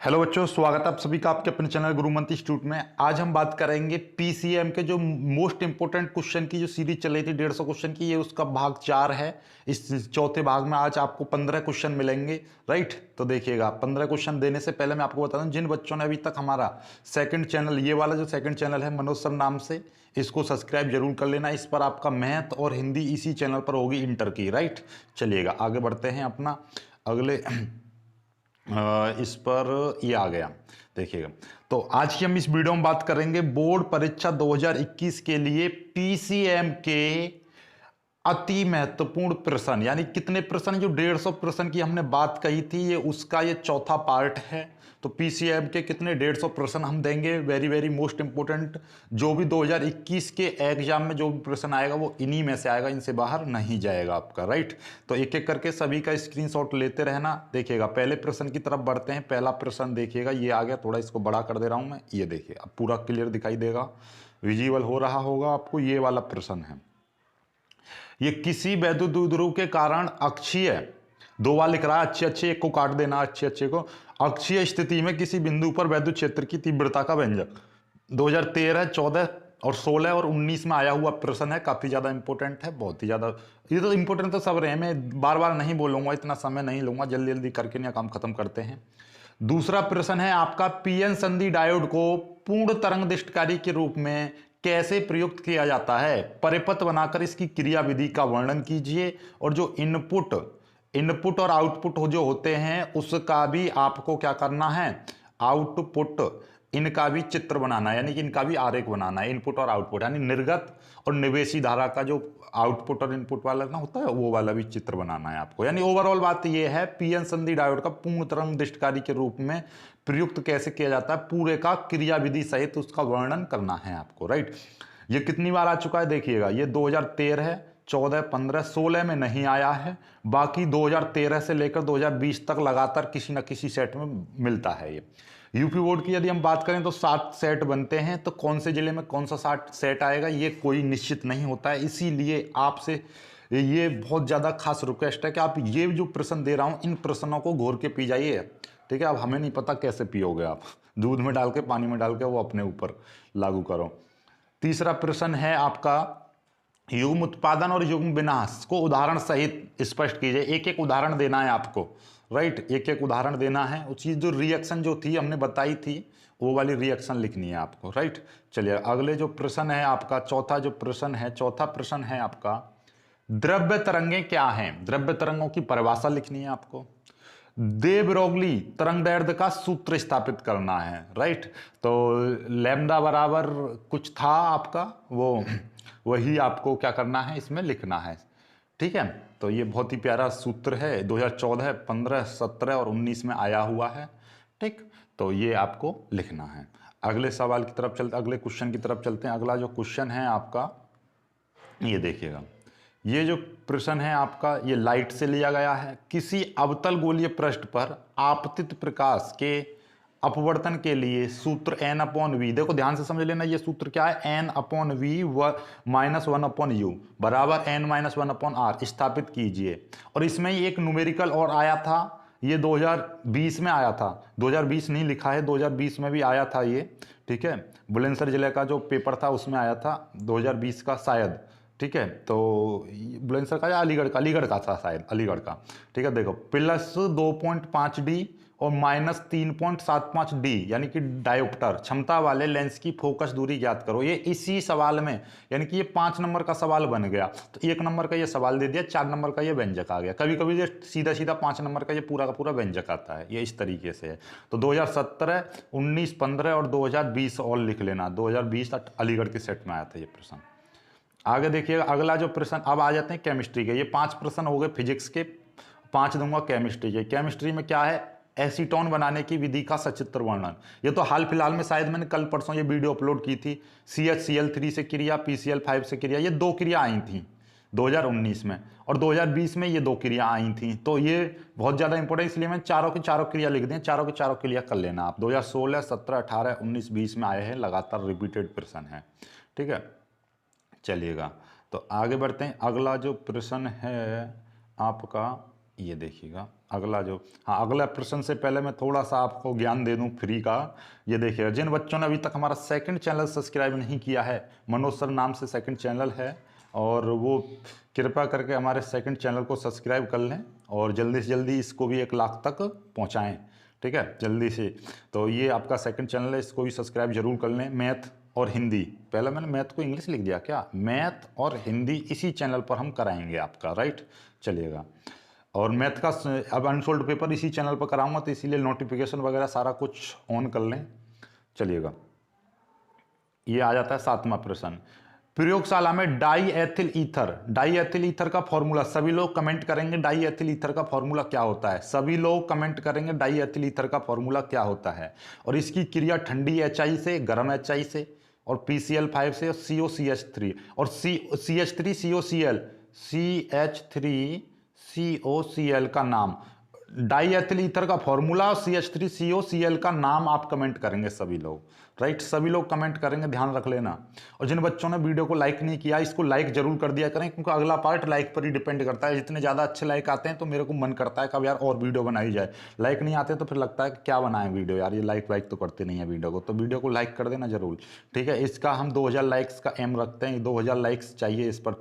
Hello बच्चों, स्वागत है आप सभी का आपके अपने चैनल गुरुमंत्र इंस्टीट्यूट में। आज हम बात करेंगे पीसीएम के जो मोस्ट इंपोर्टेंट क्वेश्चन की जो सीरीज चल रही थी 150 क्वेश्चन की, ये उसका भाग 4 है। इस चौथे भाग में आज आपको 15 क्वेश्चन मिलेंगे। राइट, तो देखिएगा 15 क्वेश्चन देने से पहले मैं आपको बता दूं, जिन बच्चों ने अभी तक हमारा सेकंड चैनल, ये वाला जो सेकंड चैनल है मनोज सर नाम से, इसको सब्सक्राइब जरूर कर लेना। इस पर आपका मैथ और हिंदी इसी चैनल पर होगी इंटर की। राइट, चलिएगा आगे बढ़ते हैं अपना अगले इस पर ये आ गया। देखिएगा, तो आज की हम इस वीडियो में बात करेंगे बोर्ड परीक्षा 2021 के लिए पीसीएम के अति महत्वपूर्ण प्रश्न, यानी कितने प्रश्न, जो 150 प्रश्न की हमने बात कही थी, ये उसका ये चौथा पार्ट है। तो पीसीएम के कितने 150 प्रश्न हम देंगे, वेरी वेरी मोस्ट इंपोर्टेंट। जो भी 2021 के एग्जाम में जो भी प्रश्न आएगा वो इन्हीं में से आएगा, इनसे बाहर नहीं जाएगा आपका। राइट, तो एक एक करके सभी का स्क्रीनशॉट लेते रहना। देखिएगा पहले प्रश्न की तरफ बढ़ते हैं। पहला प्रश्न देखिएगा, ये आ गया, थोड़ा इसको बड़ा कर दे रहा हूं मैं, ये देखिए अब पूरा क्लियर दिखाई देगा, विजिबल हो रहा होगा आपको। ये वाला प्रश्न है, ये किसी वैद्युत द्विध्रुव के कारण अक्षीय, दो बार लिख रहा है, अच्छे अच्छे एक को काट देना, अच्छे अच्छे को, अक्षीय स्थिति में किसी बिंदु पर वैद्युत क्षेत्र की तीव्रता का व्यंजक। 2013, 14 और 16 और 19 में आया हुआ प्रश्न है। काफी ज्यादा इंपॉर्टेंट है, बहुत ही ज्यादा। ये तो इंपॉर्टेंट तो सब रहे हैं, मैं बार बार नहीं बोलूंगा, इतना समय नहीं लूंगा, जल्दी जल्दी करके ना काम खत्म करते हैं। दूसरा प्रश्न है आपका, पीएन संधि डायोड को पूर्ण तरंग दृष्टिकारी के रूप में कैसे प्रयुक्त किया जाता है? परिपथ बनाकर इसकी क्रिया विधि का वर्णन कीजिए, और जो इनपुट इनपुट और आउटपुट जो होते हैं उसका भी आपको क्या करना है, आउटपुट, इनका भी चित्र बनाना है, यानी कि इनका भी आरेख बनाना है। इनपुट और आउटपुट यानी निर्गत और निवेशी धारा का जो आउटपुट और इनपुट वाला ना होता है, वो वाला भी चित्र बनाना है आपको। यानी ओवरऑल बात ये है, पीएन संधि डायोड का पूर्ण तरंग दृष्टिकारी के रूप में प्रयुक्त कैसे किया जाता है, पूरे का क्रिया विधि सहित उसका वर्णन करना है आपको। राइट, ये कितनी बार आ चुका है देखिएगा, ये 2013, 14, 15, 16 में नहीं आया है, बाकी 2013 से लेकर 2020 तक लगातार किसी न किसी सेट में मिलता है। ये यूपी बोर्ड की यदि हम बात करें तो 7 सेट बनते हैं, तो कौन से जिले में कौन सा 7 सेट आएगा ये कोई निश्चित नहीं होता है। इसीलिए आपसे ये बहुत ज़्यादा खास रिक्वेस्ट है कि आप ये जो प्रश्न दे रहा हूँ, इन प्रश्नों को घोर के पी जाइए। ठीक है, अब हमें नहीं पता कैसे पियोगे आप, दूध में डाल के, पानी में डाल के, वो अपने ऊपर लागू करो। तीसरा प्रश्न है आपका, युग्म उत्पादन और युग्म विनाश को उदाहरण सहित स्पष्ट कीजिए। एक एक उदाहरण देना है आपको। राइट, एक एक उदाहरण देना है। उस चीज जो रिएक्शन जो थी हमने बताई थी, वो वाली रिएक्शन लिखनी है आपको। राइट, चलिए अगले जो प्रश्न है आपका, चौथा जो प्रश्न है, चौथा प्रश्न है आपका, द्रव्य तरंगे क्या हैं? द्रव्य तरंगों की परिभाषा लिखनी है आपको। दे ब्रोगली तरंग दैर्ध्य का सूत्र स्थापित करना है। राइट, तो लैम्डा बराबर कुछ था आपका, वो वही आपको क्या करना है, इसमें लिखना है। ठीक है, तो ये बहुत ही प्यारा सूत्र है, 2014, 15, 17 और 19 में आया हुआ है। ठीक, तो ये आपको लिखना है। अगले सवाल की तरफ चलते, अगले क्वेश्चन की तरफ चलते हैं। अगला जो क्वेश्चन है आपका, ये देखिएगा, ये जो प्रश्न है आपका, ये लाइट से लिया गया है। किसी अवतल गोलीय पृष्ठ पर आपतित प्रकाश के अपवर्तन के लिए सूत्र n/v, देखो ध्यान से समझ लेना, ये सूत्र क्या है, n/v -1/u बराबर n-1/r स्थापित कीजिए। और इसमें एक न्यूमेरिकल और आया था, ये 2020 में आया था, 2020 नहीं लिखा है, 2020 में भी आया था ये। ठीक है, बुलंदशहर जिले का जो पेपर था उसमें आया था 2020 का शायद। ठीक है, तो बुलंदशहर का या अलीगढ़ का था शायद, अलीगढ़ का। ठीक है, देखो +2.5D और -3.75D, यानी कि डायोप्टर क्षमता वाले लेंस की फोकस दूरी ज्ञात करो। ये इसी सवाल में, यानी कि ये 5 नंबर का सवाल बन गया। तो 1 नंबर का ये सवाल दे दिया, 4 नंबर का ये व्यंजक आ गया। कभी कभी ये सीधा सीधा 5 नंबर का ये पूरा का पूरा व्यंजक आता है, ये इस तरीके से है। तो 2017, 19, 15 और 2020 और लिख लेना। 2020 अलीगढ़ के सेट में आया था ये प्रश्न। आगे देखिएगा, अगला जो प्रश्न, अब आ जाते हैं केमिस्ट्री के। ये 5 प्रश्न हो गए फिजिक्स के, 5 दूंगा केमिस्ट्री के। केमिस्ट्री में क्या है, एसीटोन बनाने की विधि का सचित्र वर्णन। ये तो हाल फिलहाल में शायद मैंने कल परसों ये वीडियो अपलोड की थी। CHCl3 से क्रिया, PCl5 से क्रिया, ये 2 क्रिया आई थी 2019 में, और 2020 में ये 2 क्रिया आई थी। तो ये बहुत ज़्यादा इंपॉर्टेंट, इसलिए मैं चारों की चारों क्रिया लिख दें, चारों की चारों क्रिया कर लेना आप। 2016, 17, 18, 19, 20 में आए हैं, लगातार रिपीटेड प्रश्न है। ठीक है, चलिएगा तो आगे बढ़ते हैं। अगला जो प्रश्न है आपका, ये देखिएगा, अगला जो, हाँ अगला प्रश्न से पहले मैं थोड़ा सा आपको ज्ञान दे दूं फ्री का। ये देखिएगा, जिन बच्चों ने अभी तक हमारा सेकंड चैनल सब्सक्राइब नहीं किया है, मनोज सर नाम से सेकंड चैनल है, और वो कृपया करके हमारे सेकंड चैनल को सब्सक्राइब कर लें और जल्दी से जल्दी इसको भी 1 लाख तक पहुँचाएँ, ठीक है, जल्दी से। तो ये आपका सेकंड चैनल है, इसको भी सब्सक्राइब जरूर कर लें। मैथ और हिंदी, पहले मैंने मैथ को इंग्लिश लिख दिया क्या, मैथ और हिंदी इसी चैनल पर हम कराएंगे आपका, राइट, चलिएगा। और मैथ का अब अनसोल्ड पेपर इसी चैनल पर कराऊंगा, तो इसीलिए नोटिफिकेशन वगैरह सारा कुछ ऑन कर लें, चलिएगा। ये आ जाता है 7वां प्रश्न। प्रयोगशाला में डाई एथिल ईथर का फॉर्मूला, सभी लोग कमेंट करेंगे डाई एथिल ईथर का फॉर्मूला क्या होता है, सभी लोग कमेंट करेंगे डाई एथिल ईथर का फॉर्मूला क्या होता है। और इसकी क्रिया ठंडी HI से, गर्म HI से, और PCl5 से, और COCH3 और CH3COCl, CH3COCl का नाम, डाई एथिल ईथर का फॉर्मूला और CH3COCl का नाम आप कमेंट करेंगे सभी लोग, राइट, सभी लोग कमेंट करेंगे, ध्यान रख लेना। और जिन बच्चों ने वीडियो को लाइक नहीं किया, इसको लाइक जरूर कर दिया करें, क्योंकि अगला पार्ट लाइक पर ही डिपेंड करता है। जितने ज़्यादा अच्छे लाइक आते हैं तो मेरे को मन करता है कब यार और वीडियो बनाई जाए, लाइक नहीं आते तो फिर लगता है कि क्या बनाए वीडियो यार, ये लाइक वाइक तो करते नहीं है वीडियो को, तो वीडियो को लाइक कर देना जरूर, ठीक है। इसका हम 2000 लाइक्स का एम रखते हैं, 2000 लाइक्स चाहिए इस पर।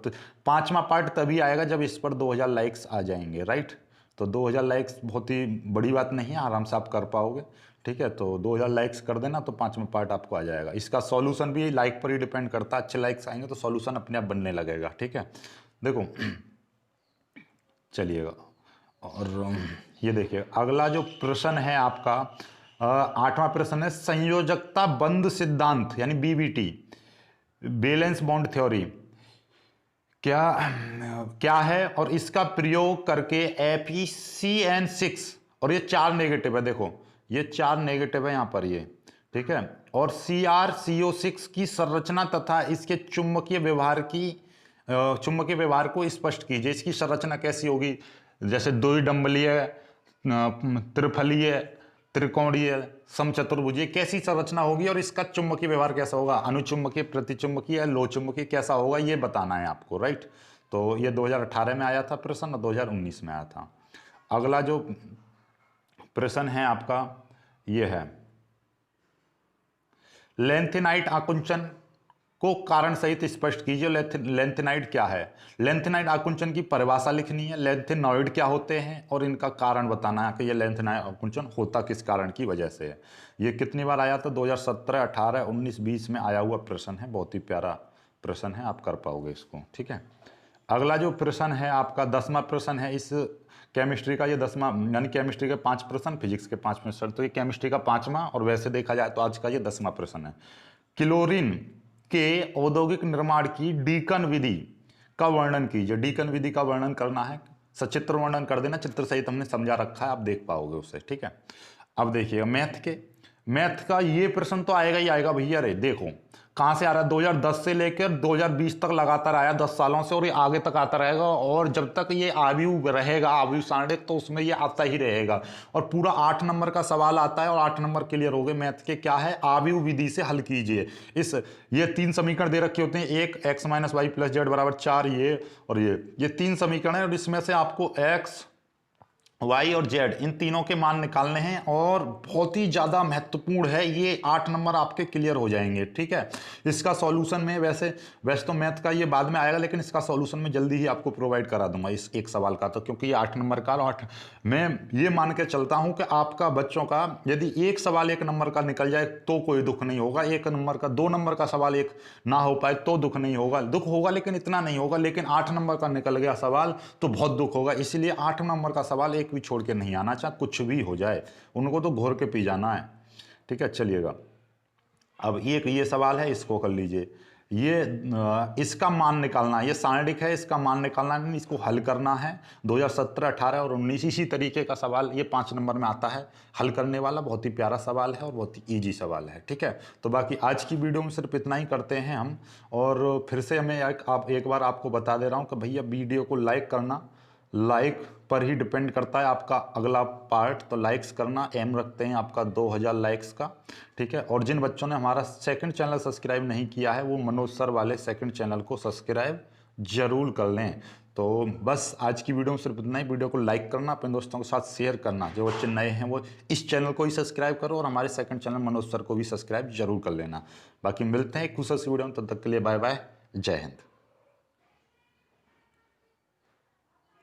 5वां पार्ट तभी आएगा जब इस पर 2000 लाइक्स आ जाएंगे, राइट। तो 2000 लाइक्स बहुत ही बड़ी बात नहीं है, आराम से आप कर पाओगे, ठीक है। तो 2000 लाइक्स कर देना तो 5वां पार्ट आपको आ जाएगा। इसका सॉल्यूशन भी लाइक पर ही डिपेंड करता है, अच्छे लाइक्स आएंगे तो सॉल्यूशन अपने आप बनने लगेगा, ठीक है। देखो चलिएगा, और ये देखिए अगला जो प्रश्न है आपका 8वां प्रश्न है, संयोजकता बंध सिद्धांत यानी BBT, बैलेंस बॉन्ड थ्योरी क्या है, और इसका प्रयोग करके FeCN6, और ये 4 नेगेटिव है, देखो ये 4 नेगेटिव है यहाँ पर ये, ठीक है। और CrCO6 की संरचना तथा इसके चुंबकीय व्यवहार को स्पष्ट कीजिए। इसकी संरचना कैसी होगी, जैसे द्विडंबलीय, त्रिफलीय, त्रिकोणीय, समचतुर्भुजीय, कैसी संरचना होगी, और इसका चुंबकीय व्यवहार कैसा होगा, अनुचुंबकीय, प्रतिचुंबकीय या लो चुंबकीय, कैसा होगा ये बताना है आपको, राइट। तो ये 2018 में आया था प्रश्न और 2019 में आया था। अगला जो प्रश्न है आपका ये है, लेंथेनाइट आकुंचन को कारण सहित स्पष्ट कीजिए। लेंथेनाइट क्या है, लेंथेनाइट आकुंचन की परिभाषा लिखनी है, लेंथेनॉइड क्या होते हैं और इनका कारण बताना है कि ये लेंथेनाइट आकुंचन होता किस कारण की वजह से है। ये कितनी बार आया था, 2017, 18, 19, 20 में आया हुआ प्रश्न है, बहुत ही प्यारा प्रश्न है, आप कर पाओगे इसको, ठीक है। अगला जो प्रश्न है आपका 10वां प्रश्न है इस केमिस्ट्री का, ये 10वां, यानी केमिस्ट्री के 5 प्रश्न, फिजिक्स के 5 प्रश्न, तो ये केमिस्ट्री का 5वां, और वैसे देखा जाए तो आज का ये 10वां प्रश्न है। क्लोरीन के औद्योगिक निर्माण की डीकन विधि का वर्णन कीजिए। डीकन विधि का वर्णन करना है, सचित्र वर्णन कर देना, चित्र सहित हमने समझा रखा है, आप देख पाओगे उससे, ठीक है। अब देखिएगा मैथ का ये प्रश्न तो आएगा ही आएगा भैया रे, देखो कहाँ से आ रहा है, 2010 से लेकर 2020 तक लगातार आया, 10 सालों से, और ये आगे तक आता रहेगा, और जब तक ये आयु रहेगा, आयु सारणी, तो उसमें ये आता ही रहेगा। और पूरा 8 नंबर का सवाल आता है, और 8 नंबर क्लियर हो गए मैथ के, क्या है, आयु विधि से हल कीजिए। ये 3 समीकरण दे रखे होते हैं, एक x - y + z = 4, ये और ये 3 समीकरण है, और इसमें से आपको x, y और z इन तीनों के मान निकालने हैं, और बहुत ही ज़्यादा महत्वपूर्ण है ये, 8 नंबर आपके क्लियर हो जाएंगे, ठीक है। इसका सॉल्यूशन में वैसे तो मैथ का ये बाद में आएगा, लेकिन इसका सॉल्यूशन मैं जल्दी ही आपको प्रोवाइड करा दूंगा इस एक सवाल का, तो क्योंकि ये 8 नंबर का, 8 मैं ये मान के चलता हूं कि आपका बच्चों का यदि एक सवाल 1 नंबर का निकल जाए तो कोई दुख नहीं होगा, 1 नंबर का 2 नंबर का सवाल एक ना हो पाए तो दुख नहीं होगा, दुख होगा लेकिन इतना नहीं होगा, लेकिन 8 नंबर का निकल गया सवाल तो बहुत दुख होगा। इसलिए 8 नंबर का सवाल एक भी छोड़ के नहीं आना, चाहे कुछ भी हो जाए, उनको तो घोर के पी जाना है, ठीक है। चलिएगा, अब एक ये सवाल है, इसको कर लीजिए, ये इसका मान निकालना है, ये सारणिक है, इसका मान निकालना है, इसको हल करना है। 2017, 18 और 19 इसी तरीके का सवाल ये 5 नंबर में आता है, हल करने वाला बहुत ही प्यारा सवाल है और बहुत ही इजी सवाल है, ठीक है। तो बाकी आज की वीडियो में सिर्फ इतना ही करते हैं हम, और फिर से हमें एक बार आपको बता दे रहा हूँ कि भैया वीडियो को लाइक करना, लाइक पर ही डिपेंड करता है आपका अगला पार्ट, तो लाइक्स करना एम रखते हैं आपका 2000 लाइक्स का, ठीक है। और जिन बच्चों ने हमारा सेकंड चैनल सब्सक्राइब नहीं किया है वो मनोज सर वाले सेकंड चैनल को सब्सक्राइब जरूर कर लें। तो बस आज की वीडियो में सिर्फ इतना ही। वीडियो को लाइक करना, अपने दोस्तों के साथ शेयर करना। जो बच्चे नए हैं वो इस चैनल को ही सब्सक्राइब करो और हमारे सेकंड चैनल मनोज सर को भी सब्सक्राइब जरूर कर लेना। बाकी मिलते हैं एक दूसरे वीडियो में, तब तक के लिए बाय बाय, जय हिंद।